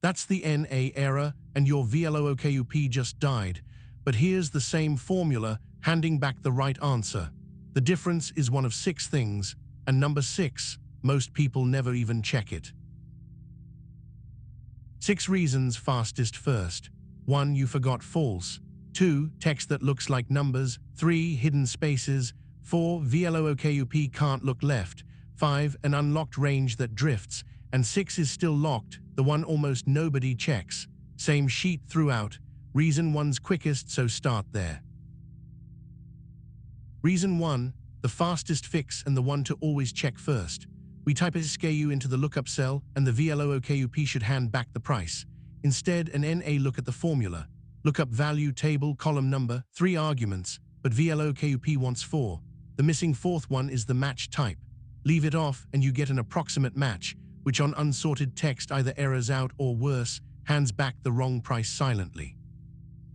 That's the NA error, and your VLOOKUP just died. But here's the same formula, handing back the right answer. The difference is one of 6 things, and number 6, most people never even check it. 6 reasons fastest first. 1. You forgot false. 2. Text that looks like numbers. 3. Hidden spaces. 4. VLOOKUP can't look left. 5. An unlocked range that drifts. And 6 is still locked, the one almost nobody checks. Same sheet throughout. Reason 1's quickest, so start there. Reason 1, the fastest fix and the one to always check first. We type a SKU into the lookup cell, and the VLOOKUP should hand back the price. Instead, an NA look at the formula. Lookup value, table, column number, 3 arguments, but VLOOKUP wants 4. The missing 4th one is the match type. Leave it off, and you get an approximate match, which on unsorted text either errors out or worse, hands back the wrong price silently.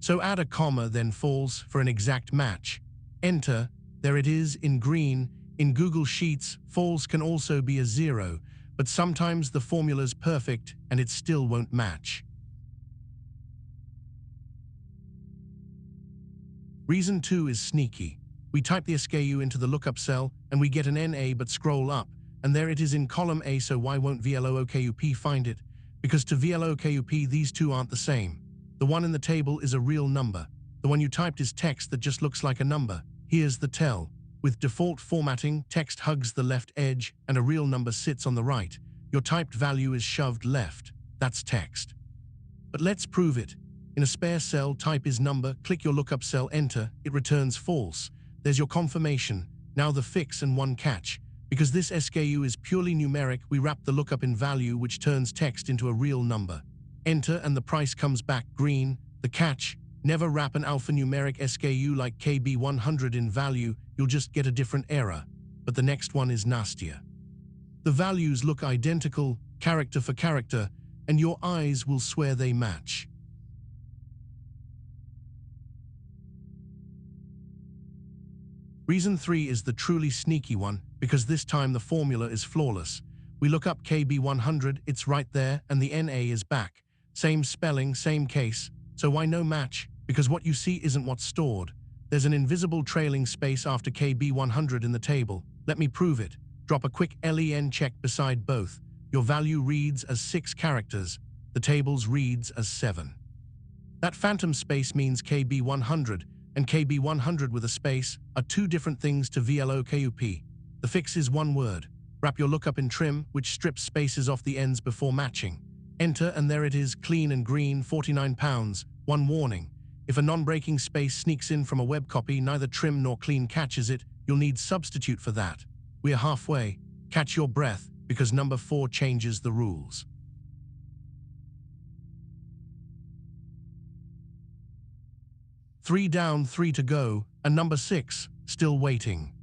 So add a comma, then false, for an exact match. Enter. There it is in green. In Google Sheets, false can also be a 0, but sometimes the formula's perfect and it still won't match. Reason 2 is sneaky. We type the SKU into the lookup cell and we get an NA, but scroll up, and there it is in column A. So why won't VLOOKUP find it? Because to VLOOKUP these two aren't the same. The one in the table is a real number. The one you typed is text that just looks like a number. Here's the tell. With default formatting, text hugs the left edge and a real number sits on the right. Your typed value is shoved left. That's text. But let's prove it. In a spare cell, type is number, click your lookup cell, enter, it returns false. There's your confirmation. Now the fix and one catch. Because this SKU is purely numeric, we wrap the lookup in value, which turns text into a real number. Enter and the price comes back green. The catch: never wrap an alphanumeric SKU like KB100 in value, you'll just get a different error. But the next one is nastier. The values look identical, character for character, and your eyes will swear they match. Reason 3 is the truly sneaky one, because this time the formula is flawless. We look up KB100, it's right there, and the NA is back. Same spelling, same case. So why no match? Because what you see isn't what's stored. There's an invisible trailing space after KB100 in the table. Let me prove it. Drop a quick LEN check beside both. Your value reads as 6 characters. The table's reads as 7. That phantom space means KB100, and KB100 with a space are 2 different things to VLOOKUP. The fix is one word. Wrap your lookup in trim, which strips spaces off the ends before matching. Enter, and there it is, clean and green, £49. One warning: if a non-breaking space sneaks in from a web copy, neither trim nor clean catches it. You'll need substitute for that. We're halfway. Catch your breath, because number 4 changes the rules. Three down, 3 to go, and number 6, still waiting.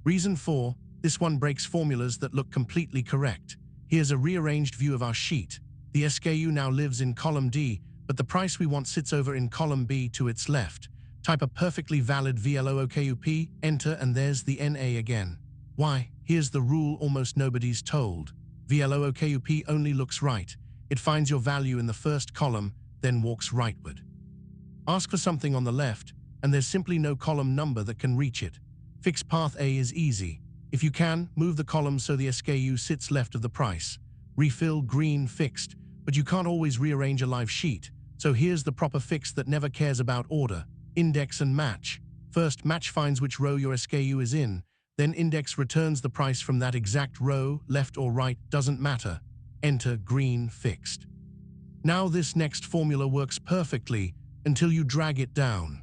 Reason 4, this one breaks formulas that look completely correct. Here's a rearranged view of our sheet. The SKU now lives in column D, but the price we want sits over in column B to its left. Type a perfectly valid VLOOKUP, enter, and there's the NA again. Why? Here's the rule almost nobody's told. VLOOKUP only looks right. It finds your value in the first column, then walks rightward. Ask for something on the left, and there's simply no column number that can reach it. Fix path A is easy. If you can, move the column so the SKU sits left of the price. Refill green fixed, but you can't always rearrange a live sheet. So here's the proper fix that never cares about order. Index and match. First, match finds which row your SKU is in. Then index returns the price from that exact row, left or right, doesn't matter. Enter green fixed. Now this next formula works perfectly until you drag it down.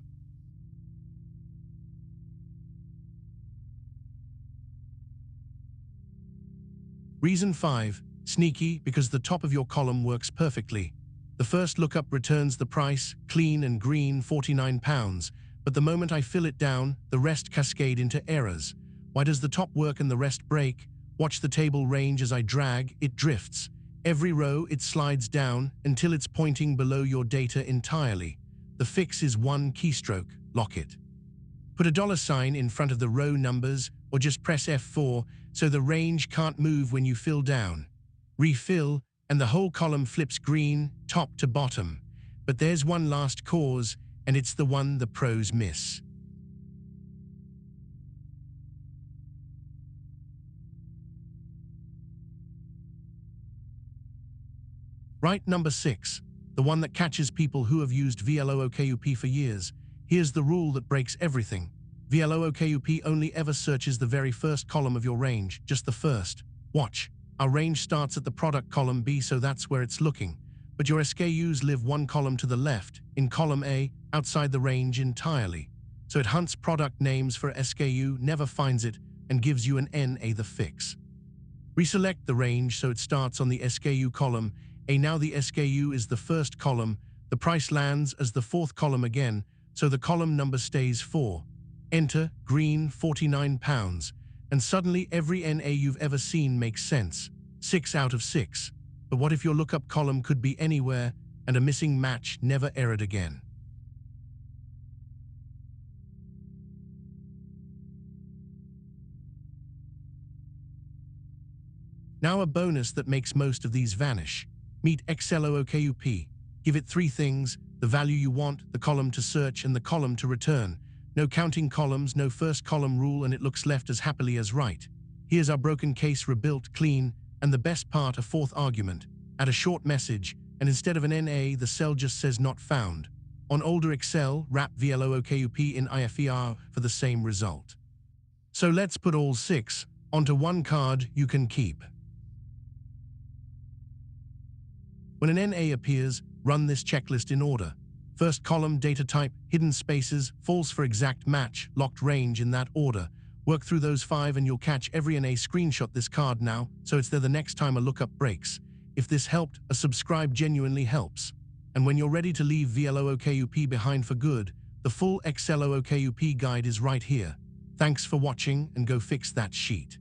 Reason 5, sneaky, because the top of your column works perfectly. The first lookup returns the price, clean and green, £49, but the moment I fill it down, the rest cascade into errors. Why does the top work and the rest break? Watch the table range as I drag, it drifts. Every row it slides down until it's pointing below your data entirely. The fix is one keystroke, lock it. Put a $sign in front of the row numbers or just press F4 so the range can't move when you fill down. Refill, and the whole column flips green, top to bottom. But there's one last cause, and it's the one the pros miss. Right, number 6, the one that catches people who have used VLOOKUP for years. Here's the rule that breaks everything. VLOOKUP only ever searches the very first column of your range, just the first. Watch. Our range starts at the product column B, so that's where it's looking. But your SKUs live one column to the left, in column A, outside the range entirely. So it hunts product names for SKU, never finds it, and gives you an NA the fix. Reselect the range so it starts on the SKU column A. Now the SKU is the first column, the price lands as the fourth column again, so the column number stays 4. Enter, green, £49, and suddenly every NA you've ever seen makes sense. 6 out of 6. But what if your lookup column could be anywhere, and a missing match never errored again? Now a bonus that makes most of these vanish. Meet XLOOKUP. Give it 3 things: the value you want, the column to search, and the column to return. No counting columns, no first column rule, and it looks left as happily as right. Here's our broken case rebuilt, clean, and the best part, a fourth argument. Add a short message, and instead of an NA, the cell just says not found. On older Excel, wrap VLOOKUP in IFER for the same result. So let's put all 6 onto one card you can keep. When an NA appears, run this checklist in order. First column, data type, hidden spaces, false for exact match, locked range, in that order. Work through those 5 and you'll catch every NA. Screenshot this card now, so it's there the next time a lookup breaks. If this helped, a subscribe genuinely helps. And when you're ready to leave VLOOKUP behind for good, the full XLOOKUP guide is right here. Thanks for watching, and go fix that sheet.